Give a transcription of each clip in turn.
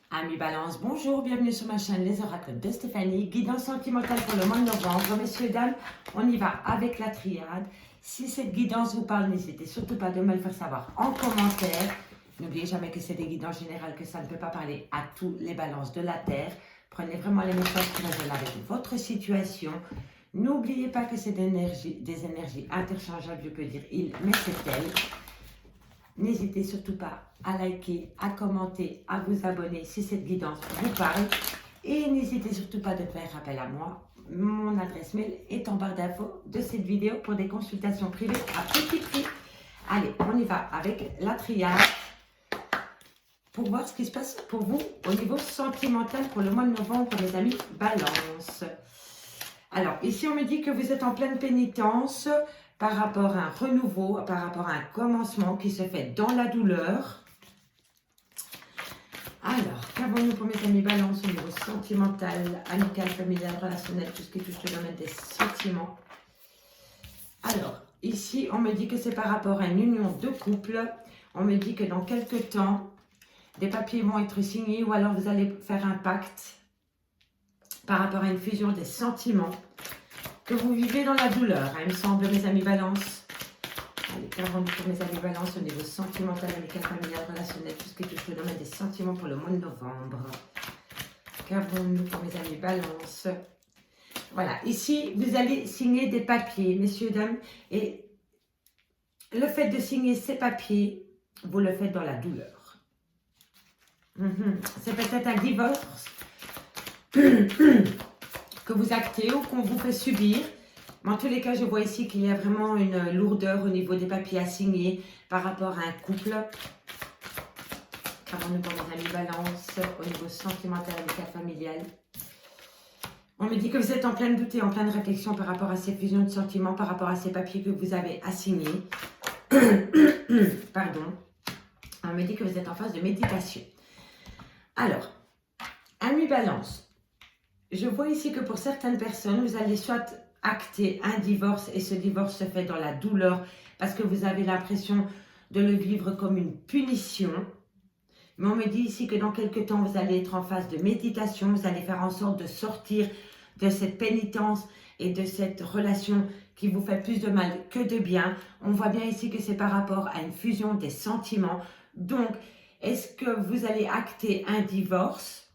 Amis Balance, bonjour, bienvenue sur ma chaîne Les Oracles de Stéphanie, guidance sentimentale pour le mois de novembre. Messieurs, dames, on y va avec la triade. Si cette guidance vous parle, n'hésitez surtout pas de me le faire savoir en commentaire. N'oubliez jamais que c'est des guidances générales, que ça ne peut pas parler à tous les balances de la Terre. Prenez vraiment les messages qui résonnent avec votre situation. N'oubliez pas que c'est des énergies interchangeables, je peux dire il, mais c'est elle. N'hésitez surtout pas à liker, à commenter, à vous abonner si cette guidance vous parle. Et n'hésitez surtout pas de faire appel à moi. Mon adresse mail est en barre d'infos de cette vidéo pour des consultations privées à petit prix. Allez, on y va avec la triade pour voir ce qui se passe pour vous au niveau sentimental pour le mois de novembre, les amis Balance. Alors, ici, on me dit que vous êtes en pleine pénitence par rapport à un renouveau, par rapport à un commencement qui se fait dans la douleur. Alors, qu'avons-nous pour mes amis Balance au niveau sentimental, amical, familial, relationnel, tout ce qui touche le domaine des sentiments. Alors, ici, on me dit que c'est par rapport à une union de couple. On me dit que dans quelques temps, des papiers vont être signés ou alors vous allez faire un pacte par rapport à une fusion des sentiments que vous vivez dans la douleur, hein, il me semble, mes amis Balance. Allez, qu'avons-nous pour mes amis Balance au niveau sentimental, amical, familial, relationnel, tout ce qui touche le domaine des sentiments pour le mois de novembre. Qu'avons-nous pour mes amis Balance? Voilà, ici, vous allez signer des papiers, messieurs, dames, et le fait de signer ces papiers, vous le faites dans la douleur. C'est peut-être un divorce que vous actez ou qu'on vous fait subir. Mais en tous les cas, je vois ici qu'il y a vraiment une lourdeur au niveau des papiers à signer par rapport à un couple. Qu'avons-nous pour mes amis Balance au niveau sentimental, amical, familial? On me dit que vous êtes en pleine doute et en pleine réflexion par rapport à ces fusions de sentiments, par rapport à ces papiers que vous avez à signer. Pardon. On me dit que vous êtes en phase de méditation. Alors, amis Balance, je vois ici que pour certaines personnes, vous allez soit acter un divorce et ce divorce se fait dans la douleur parce que vous avez l'impression de le vivre comme une punition. Mais on me dit ici que dans quelques temps, vous allez être en phase de méditation, vous allez faire en sorte de sortir de cette pénitence et de cette relation qui vous fait plus de mal que de bien. On voit bien ici que c'est par rapport à une fusion des sentiments. Donc, est-ce que vous allez acter un divorce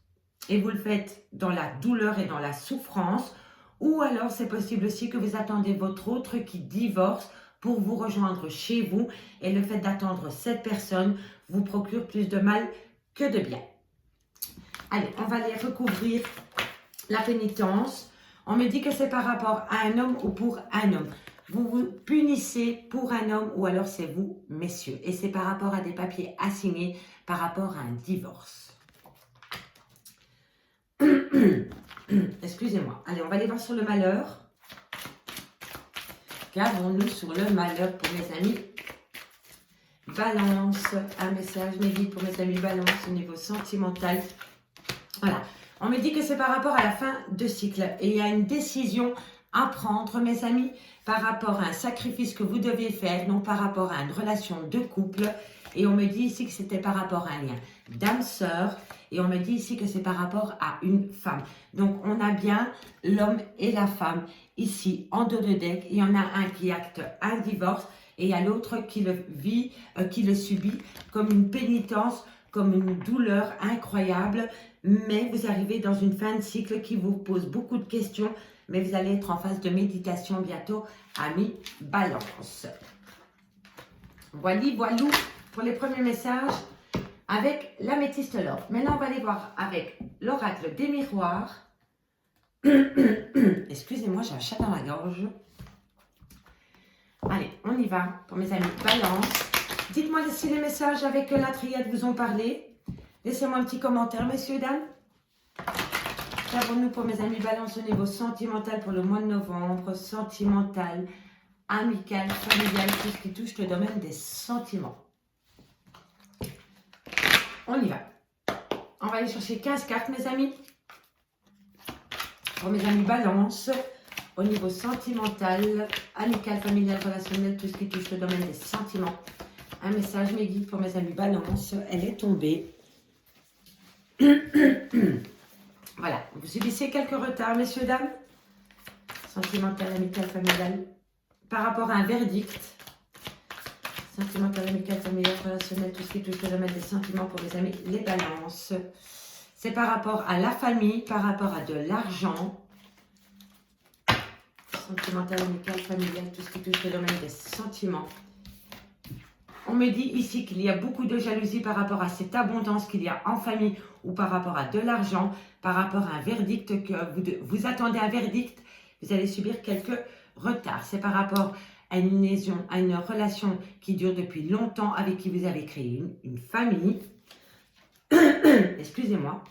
et vous le faites dans la douleur et dans la souffrance, ou alors c'est possible aussi que vous attendez votre autre qui divorce pour vous rejoindre chez vous et le fait d'attendre cette personne vous procure plus de mal que de bien. Allez, on va aller recouvrir la pénitence. On me dit que c'est par rapport à un homme ou pour un homme. Vous vous punissez pour un homme ou alors c'est vous, messieurs. Et c'est par rapport à des papiers à signer, par rapport à un divorce. Excusez-moi. Allez, on va aller voir sur le malheur. Qu'avons-nous sur le malheur pour mes amis Balance? Un message, mes guides pour mes amis Balance au niveau sentimental. Voilà. On me dit que c'est par rapport à la fin de cycle. Et il y a une décision à prendre, mes amis, par rapport à un sacrifice que vous devez faire, non par rapport à une relation de couple. Et on me dit ici que c'était par rapport à un lien d'âme-sœur. Et on me dit ici que c'est par rapport à une femme. Donc, on a bien l'homme et la femme ici en dos de deck. Il y en a un qui acte un divorce et il y a l'autre qui le vit, qui le subit comme une pénitence, comme une douleur incroyable. Mais vous arrivez dans une fin de cycle qui vous pose beaucoup de questions. Mais vous allez être en phase de méditation bientôt, amis Balance. Voilà pour les premiers messages avec l'améthyste l'or. Maintenant, on va aller voir avec l'oracle des miroirs. Excusez-moi, j'ai un chat dans la gorge. Allez, on y va pour mes amis Balance. Dites-moi si les messages avec la triade vous ont parlé. Laissez-moi un petit commentaire, messieurs, dames. Qu'avons-nous pour mes amis Balance au niveau sentimental pour le mois de novembre? Sentimental, amical, familial, tout ce qui touche le domaine des sentiments. On y va. On va aller chercher 15 cartes, mes amis. Pour mes amis Balance, au niveau sentimental, amical, familial, relationnel, tout ce qui touche le domaine des sentiments. Un message, mes guides, pour mes amis Balance. Elle est tombée. Voilà, vous subissez quelques retards, messieurs, dames. Sentimental, amical, familial. Par rapport à un verdict. Sentimental, amical, familial, relationnel, tout ce qui touche le domaine des sentiments pour les amis, les balances. C'est par rapport à la famille, par rapport à de l'argent. Sentimental, amical, familial, tout ce qui touche le domaine des sentiments. On me dit ici qu'il y a beaucoup de jalousie par rapport à cette abondance qu'il y a en famille ou par rapport à de l'argent, par rapport à un verdict, que vous attendez un verdict, vous allez subir quelques retards. C'est par rapport à une liaison, à une relation qui dure depuis longtemps, avec qui vous avez créé une famille. Excusez-moi.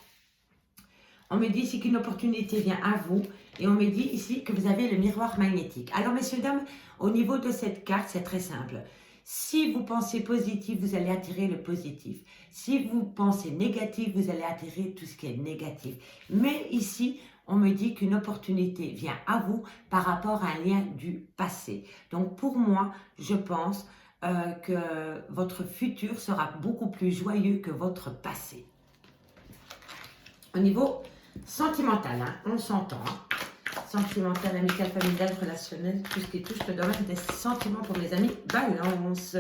On me dit ici qu'une opportunité vient à vous et on me dit ici que vous avez le miroir magnétique. Alors, messieurs, dames, au niveau de cette carte, c'est très simple. Si vous pensez positif, vous allez attirer le positif. Si vous pensez négatif, vous allez attirer tout ce qui est négatif. Mais ici, on me dit qu'une opportunité vient à vous par rapport à un lien du passé. Donc, pour moi, je pense que votre futur sera beaucoup plus joyeux que votre passé. Au niveau sentimental, hein, on s'entend. Hein. Sentimental, amical, familial, relationnel, tout ce qui touche le domaine des sentiments pour mes amis balance.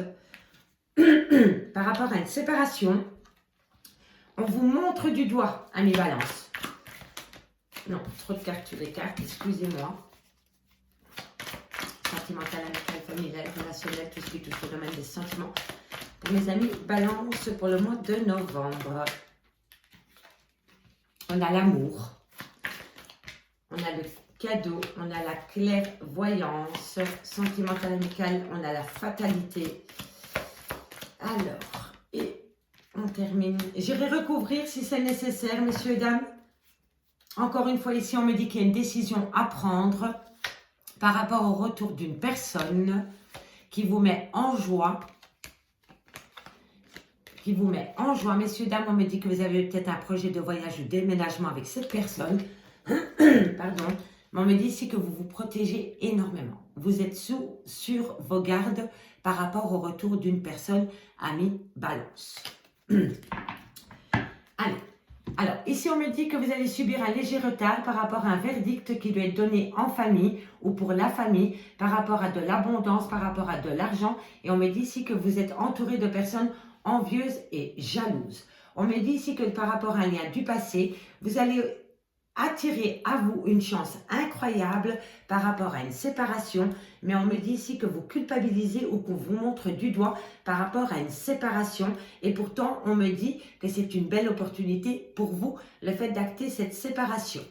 Par rapport à une séparation, on vous montre du doigt, amis balance. Non, trop de cartes sur les cartes, excusez-moi. Sentimental, amical, familial, relationnel, tout ce qui touche le domaine des sentiments pour mes amis balance pour le mois de novembre. On a l'amour, on a le cadeau, on a la clairvoyance, sentimentale, amicale, on a la fatalité. Alors, et on termine. J'irai recouvrir si c'est nécessaire, messieurs et dames. Encore une fois, ici, on me dit qu'il y a une décision à prendre par rapport au retour d'une personne qui vous met en joie. Qui vous met en joie. Messieurs, dames, on me dit que vous avez peut-être un projet de voyage ou déménagement avec cette personne. Pardon. Mais on me dit ici que vous vous protégez énormément. Vous êtes sur vos gardes par rapport au retour d'une personne, amie balance. Allez. Alors, ici, on me dit que vous allez subir un léger retard par rapport à un verdict qui doit être donné en famille ou pour la famille, par rapport à de l'abondance, par rapport à de l'argent. Et on me dit ici que vous êtes entouré de personnes envieuses et jalouses. On me dit ici que par rapport à un lien du passé, vous allez attirer à vous une chance incroyable par rapport à une séparation, mais on me dit ici que vous culpabilisez ou qu'on vous montre du doigt par rapport à une séparation, et pourtant on me dit que c'est une belle opportunité pour vous, le fait d'acter cette séparation.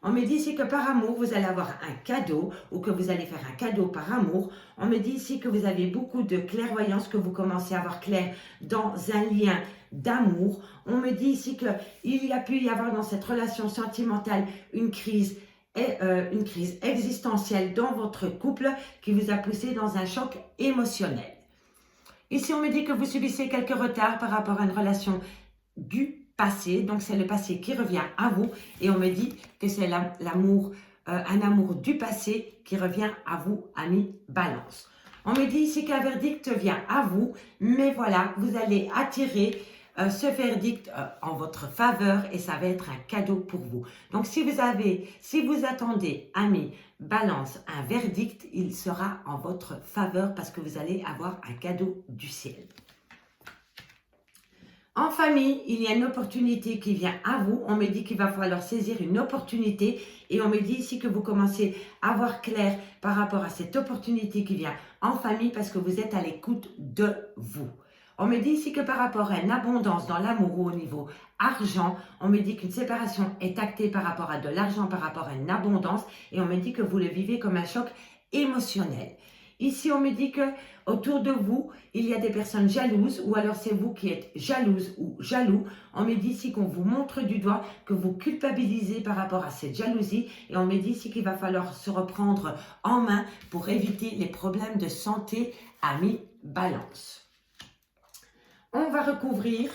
On me dit ici que par amour, vous allez avoir un cadeau ou que vous allez faire un cadeau par amour. On me dit ici que vous avez beaucoup de clairvoyance, que vous commencez à avoir clair dans un lien d'amour. On me dit ici qu'il y a pu y avoir dans cette relation sentimentale une crise existentielle dans votre couple qui vous a poussé dans un choc émotionnel. Ici, on me dit que vous subissez quelques retards par rapport à une relation du passé, donc c'est le passé qui revient à vous, et on me dit que c'est l'amour, un amour du passé qui revient à vous, amis balance. On me dit ici qu'un verdict vient à vous, mais voilà, vous allez attirer ce verdict en votre faveur et ça va être un cadeau pour vous. Donc si vous attendez, amis balance, un verdict, il sera en votre faveur parce que vous allez avoir un cadeau du ciel. En famille, il y a une opportunité qui vient à vous. On me dit qu'il va falloir saisir une opportunité et on me dit ici que vous commencez à voir clair par rapport à cette opportunité qui vient en famille parce que vous êtes à l'écoute de vous. On me dit ici que par rapport à une abondance dans l'amour ou au niveau argent, on me dit qu'une séparation est actée par rapport à de l'argent, par rapport à une abondance et on me dit que vous le vivez comme un choc émotionnel. Ici, on me dit que autour de vous, il y a des personnes jalouses ou alors c'est vous qui êtes jalouse ou jaloux. On me dit ici qu'on vous montre du doigt, que vous culpabilisez par rapport à cette jalousie et on me dit ici qu'il va falloir se reprendre en main pour éviter les problèmes de santé, amis balance. On va recouvrir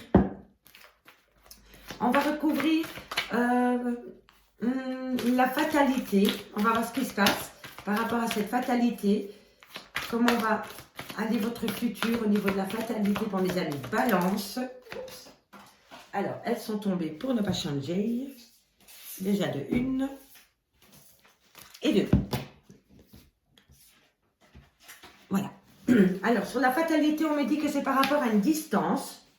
la fatalité. On va voir ce qui se passe par rapport à cette fatalité. Comment va aller votre futur au niveau de la fatalité pour mes amis balance. Alors, elles sont tombées pour ne pas changer. Déjà de 1 et 2. Voilà. Alors, sur la fatalité, on me dit que c'est par rapport à une distance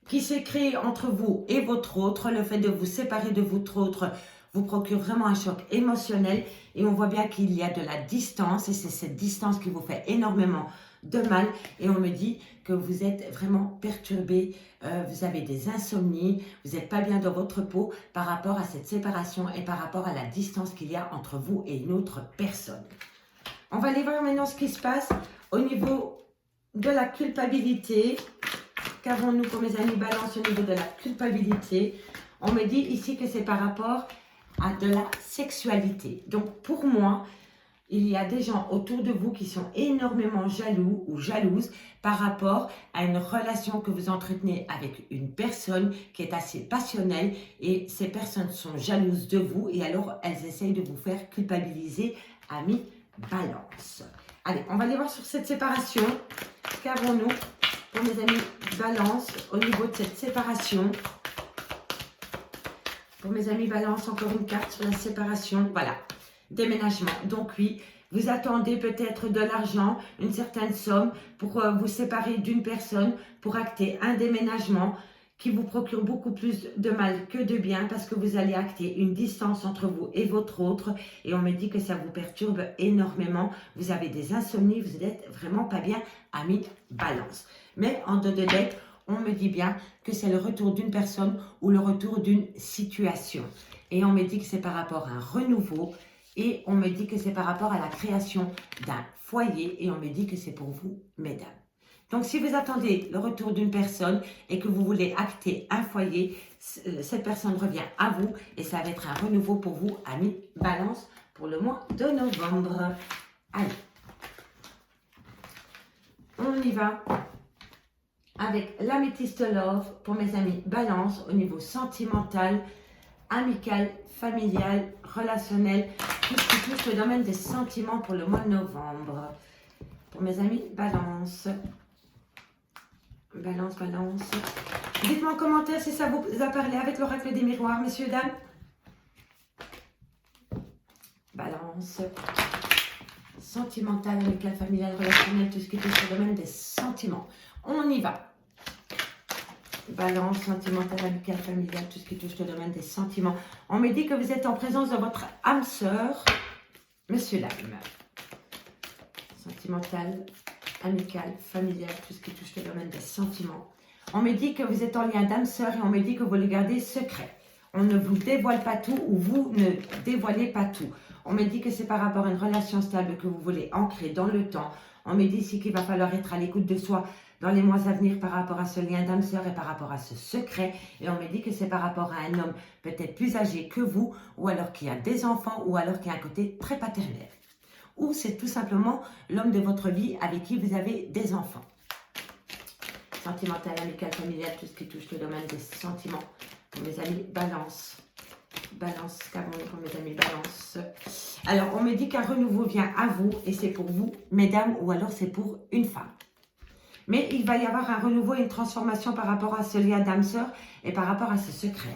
qui s'est créée entre vous et votre autre. Le fait de vous séparer de votre autre vous procure vraiment un choc émotionnel. Et on voit bien qu'il y a de la distance. Et c'est cette distance qui vous fait énormément de mal. Et on me dit que vous êtes vraiment perturbé. Vous avez des insomnies. Vous n'êtes pas bien dans votre peau par rapport à cette séparation et par rapport à la distance qu'il y a entre vous et une autre personne. On va aller voir maintenant ce qui se passe au niveau de la culpabilité. Qu'avons-nous pour mes amis balance au niveau de la culpabilité? On me dit ici que c'est par rapport à de la sexualité. Donc pour moi, il y a des gens autour de vous qui sont énormément jaloux ou jalouses par rapport à une relation que vous entretenez avec une personne qui est assez passionnelle et ces personnes sont jalouses de vous et alors elles essayent de vous faire culpabiliser, amis balance. Allez, on va aller voir sur cette séparation. Qu'avons-nous pour mes amis balance au niveau de cette séparation? Pour mes amis balance, encore une carte sur la séparation. Voilà, déménagement. Donc oui, vous attendez peut-être de l'argent, une certaine somme pour vous séparer d'une personne, pour acter un déménagement qui vous procure beaucoup plus de mal que de bien parce que vous allez acter une distance entre vous et votre autre et on me dit que ça vous perturbe énormément. Vous avez des insomnies, vous n'êtes vraiment pas bien, amis balance. Mais en deux de deck, on me dit bien que c'est le retour d'une personne ou le retour d'une situation. Et on me dit que c'est par rapport à un renouveau et on me dit que c'est par rapport à la création d'un foyer et on me dit que c'est pour vous, mesdames. Donc, si vous attendez le retour d'une personne et que vous voulez acter un foyer, cette personne revient à vous et ça va être un renouveau pour vous, amis balance, pour le mois de novembre. Allez, on y va avec l'améthyste love pour mes amis balance au niveau sentimental, amical, familial, relationnel, tout ce qui touche le domaine des sentiments pour le mois de novembre. Pour mes amis balance. Balance, balance. Dites-moi en commentaire si ça vous a parlé avec l'oracle des miroirs, messieurs, dames. Balance. Sentimental, amical, familial, relationnel, tout ce qui touche le domaine des sentiments. On y va. Balance, sentimental, amical, familial, tout ce qui touche le domaine des sentiments. On me dit que vous êtes en présence de votre âme sœur, monsieur, dame. Sentimental, amical, familial, tout ce qui touche le domaine des sentiments. On me dit que vous êtes en lien d'âme sœur et on me dit que vous le gardez secret. On ne vous dévoile pas tout ou vous ne dévoilez pas tout. On me dit que c'est par rapport à une relation stable que vous voulez ancrer dans le temps. On me dit ici qu'il va falloir être à l'écoute de soi dans les mois à venir par rapport à ce lien d'âme sœur et par rapport à ce secret. Et on me dit que c'est par rapport à un homme peut-être plus âgé que vous ou alors qui a des enfants ou alors qui a un côté très paternel. Ou c'est tout simplement l'homme de votre vie avec qui vous avez des enfants. Sentimental, amical, familial, tout ce qui touche le domaine des sentiments. Pour mes amis balance. Balance, qu'avons-nous pour mes amis balance? Alors, on me dit qu'un renouveau vient à vous et c'est pour vous, mesdames, ou alors c'est pour une femme. Mais il va y avoir un renouveau et une transformation par rapport à ce lien d'âme-sœur et par rapport à ce secret.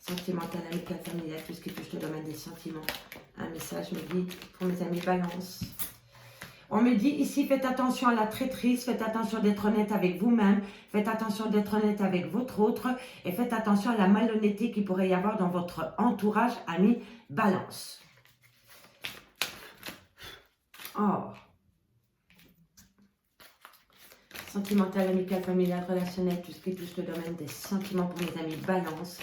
Sentimental, amical, familial, tout ce qui touche le domaine des sentiments. Un message me dit pour mes amis balance. On me dit ici, faites attention à la traîtrise, faites attention d'être honnête avec vous-même, faites attention d'être honnête avec votre autre et faites attention à la malhonnêteté qu'il pourrait y avoir dans votre entourage, amis balance. Oh. Sentimental, amical, familial, relationnel, tout ce qui touche le domaine des sentiments pour mes amis balance.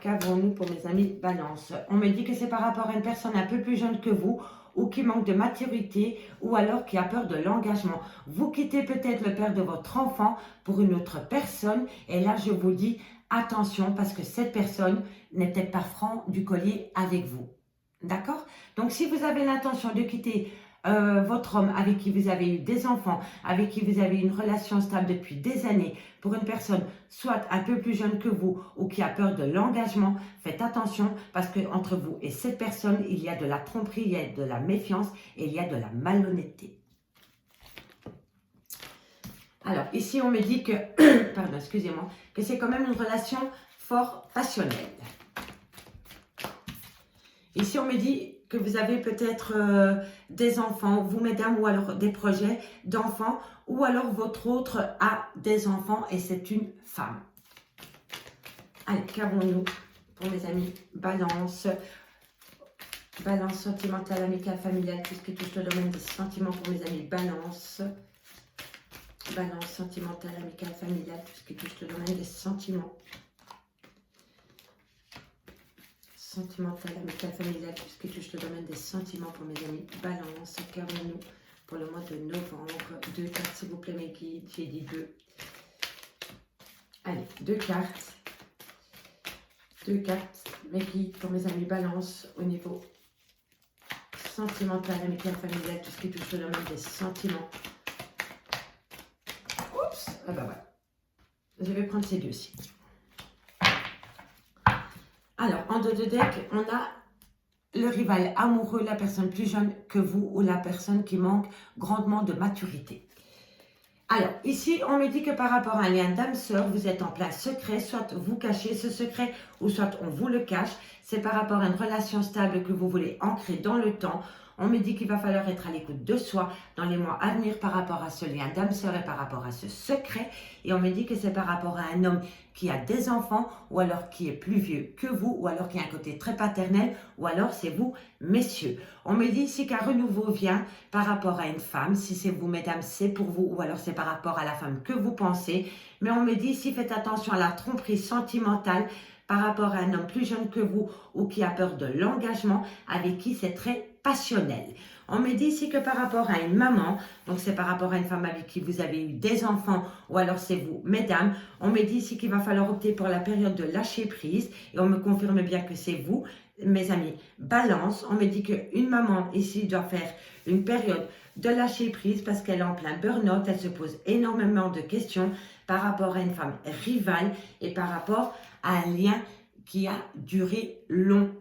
Qu'avons-nous pour mes amis balance? On me dit que c'est par rapport à une personne un peu plus jeune que vous ou qui manque de maturité ou alors qui a peur de l'engagement. Vous quittez peut-être le père de votre enfant pour une autre personne et là je vous dis attention parce que cette personne n'est peut-être pas franc du collier avec vous. D'accord? Donc si vous avez l'intention de quitter votre homme avec qui vous avez eu des enfants, avec qui vous avez une relation stable depuis des années, pour une personne soit un peu plus jeune que vous ou qui a peur de l'engagement, faites attention parce que entre vous et cette personne, il y a de la tromperie, il y a de la méfiance et il y a de la malhonnêteté. Alors, ici, on me dit que, pardon, excusez-moi, que c'est quand même une relation fort passionnelle. Ici, on me dit que vous avez peut-être des enfants, vous, mesdames, ou alors des projets d'enfants, ou alors votre autre a des enfants et c'est une femme. Allez, qu'avons-nous pour mes amis? Balance. Balance sentimentale, amicale, familiale, tout ce qui touche le domaine des sentiments pour mes amis. Balance. Balance sentimentale, amicale, familiale, tout ce qui touche le domaine des sentiments. Sentimentale, amicale, familiale, tout ce qui touche le domaine des sentiments pour mes amis. Balance, qu'avons-nous pour le mois de novembre? 2 cartes, s'il vous plaît, mes guides. J'ai dit 2. Allez, 2 cartes. 2 cartes, mes guides pour mes amis. Balance au niveau sentimental, amical, familial, tout ce qui touche le domaine des sentiments. Oups, ah bah voilà. Je vais prendre ces deux-ci. Alors, en dos de deck, on a le rival amoureux, la personne plus jeune que vous ou la personne qui manque grandement de maturité. Alors, ici, on me dit que par rapport à un lien d'âme-sœur, vous êtes en plein secret, soit vous cachez ce secret ou soit on vous le cache. C'est par rapport à une relation stable que vous voulez ancrer dans le temps. On me dit qu'il va falloir être à l'écoute de soi dans les mois à venir par rapport à ce lien d'âme-sœur et par rapport à ce secret. Et on me dit que c'est par rapport à un homme qui a des enfants ou alors qui est plus vieux que vous ou alors qui a un côté très paternel ou alors c'est vous, messieurs. On me dit ici qu'un renouveau vient par rapport à une femme. Si c'est vous, mesdames, c'est pour vous ou alors c'est par rapport à la femme que vous pensez. Mais on me dit ici, faites attention à la tromperie sentimentale par rapport à un homme plus jeune que vous ou qui a peur de l'engagement avec qui c'est très passionnel. On me dit ici que par rapport à une maman, donc c'est par rapport à une femme avec qui vous avez eu des enfants ou alors c'est vous, mesdames, on me dit ici qu'il va falloir opter pour la période de lâcher prise et on me confirme bien que c'est vous, mes amis. Balance, on me dit qu'une maman ici doit faire une période de lâcher prise parce qu'elle est en plein burn-out, elle se pose énormément de questions par rapport à une femme rivale et par rapport à un lien qui a duré longtemps.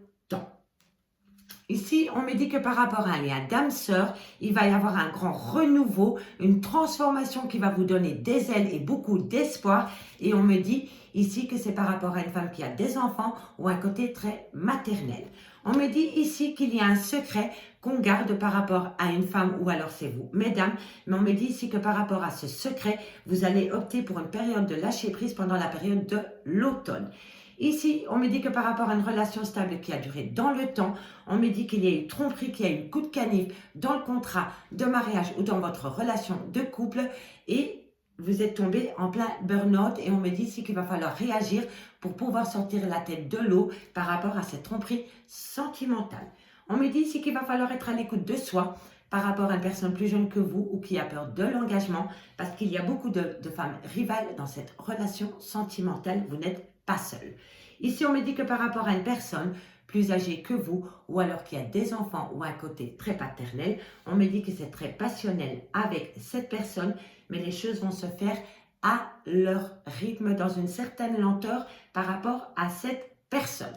Ici, on me dit que par rapport à un lien d'âme-sœur, il va y avoir un grand renouveau, une transformation qui va vous donner des ailes et beaucoup d'espoir. Et on me dit ici que c'est par rapport à une femme qui a des enfants ou un côté très maternel. On me dit ici qu'il y a un secret qu'on garde par rapport à une femme ou alors c'est vous, mesdames. Mais on me dit ici que par rapport à ce secret, vous allez opter pour une période de lâcher prise pendant la période de l'automne. Ici, on me dit que par rapport à une relation stable qui a duré dans le temps, on me dit qu'il y a eu tromperie, qu'il y a eu coup de canif dans le contrat de mariage ou dans votre relation de couple et vous êtes tombé en plein burn-out et on me dit ici qu'il va falloir réagir pour pouvoir sortir la tête de l'eau par rapport à cette tromperie sentimentale. On me dit ici qu'il va falloir être à l'écoute de soi par rapport à une personne plus jeune que vous ou qui a peur de l'engagement parce qu'il y a beaucoup de femmes rivales dans cette relation sentimentale. Vous n'êtes pas seul. Ici, on me dit que par rapport à une personne plus âgée que vous ou alors qui a des enfants ou un côté très paternel, on me dit que c'est très passionnel avec cette personne, mais les choses vont se faire à leur rythme, dans une certaine lenteur par rapport à cette personne.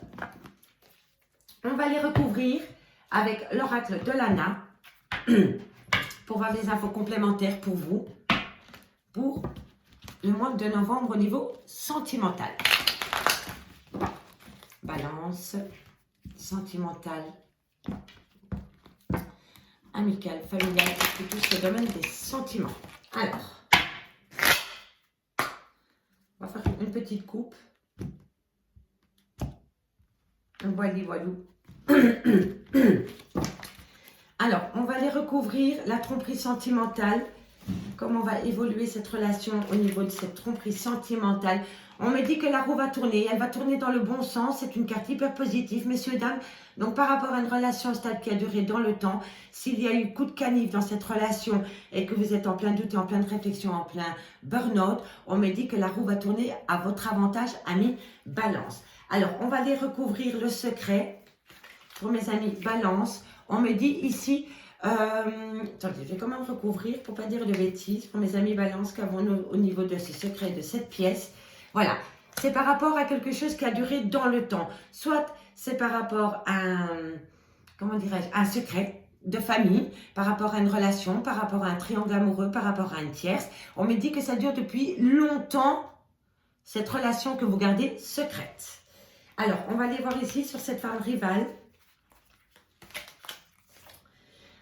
On va les recouvrir avec l'oracle de Lana pour voir des infos complémentaires pour vous pour le mois de novembre au niveau sentimental. Balance, sentimental, amical, familial, tout touche le domaine des sentiments. Alors, on va faire une petite coupe. Voilà, voilou. Alors, on va les recouvrir, la tromperie sentimentale. Comment va évoluer cette relation au niveau de cette tromperie sentimentale. On me dit que la roue va tourner, elle va tourner dans le bon sens, c'est une carte hyper positive, messieurs, dames. Donc par rapport à une relation stable qui a duré dans le temps, s'il y a eu coup de canif dans cette relation et que vous êtes en plein doute et en pleine réflexion, en plein burn-out, on me dit que la roue va tourner à votre avantage, amis Balance. Alors, on va les recouvrir le secret pour mes amis Balance. On me dit ici... attendez, je vais quand même recouvrir pour ne pas dire de bêtises pour mes amis Balance qu'avons-nous au niveau de ce secret de cette pièce. Voilà, c'est par rapport à quelque chose qui a duré dans le temps. Soit c'est par rapport à un, comment dirais-je, un secret de famille, par rapport à une relation, par rapport à un triangle amoureux, par rapport à une tierce. On me dit que ça dure depuis longtemps, cette relation que vous gardez secrète. Alors, on va aller voir ici sur cette femme rivale.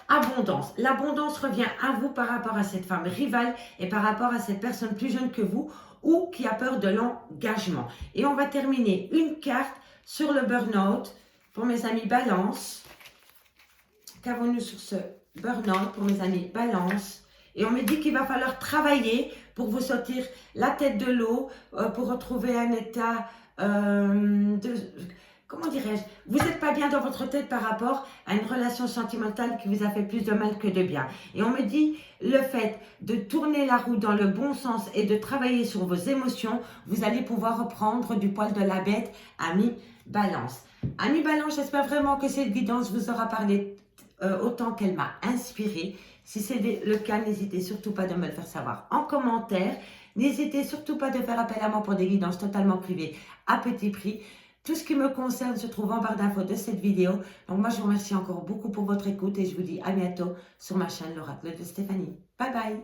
Abondance. L'abondance revient à vous par rapport à cette femme rivale et par rapport à cette personne plus jeune que vous ou qui a peur de l'engagement. Et on va terminer une carte sur le burn-out pour mes amis Balance. Qu'avons-nous sur ce burn-out pour mes amis Balance? Et on me dit qu'il va falloir travailler pour vous sortir la tête de l'eau, pour retrouver un état de... Comment dirais-je? Vous n'êtes pas bien dans votre tête par rapport à une relation sentimentale qui vous a fait plus de mal que de bien. Et on me dit le fait de tourner la roue dans le bon sens et de travailler sur vos émotions, vous allez pouvoir reprendre du poil de la bête, ami Balance. Ami Balance, j'espère vraiment que cette guidance vous aura parlé autant qu'elle m'a inspiré. Si c'est le cas, n'hésitez surtout pas de me le faire savoir en commentaire. N'hésitez surtout pas de faire appel à moi pour des guidances totalement privées à petit prix. Tout ce qui me concerne se trouve en barre d'infos de cette vidéo. Donc moi, je vous remercie encore beaucoup pour votre écoute et je vous dis à bientôt sur ma chaîne L'Oracle de Stéphanie. Bye bye.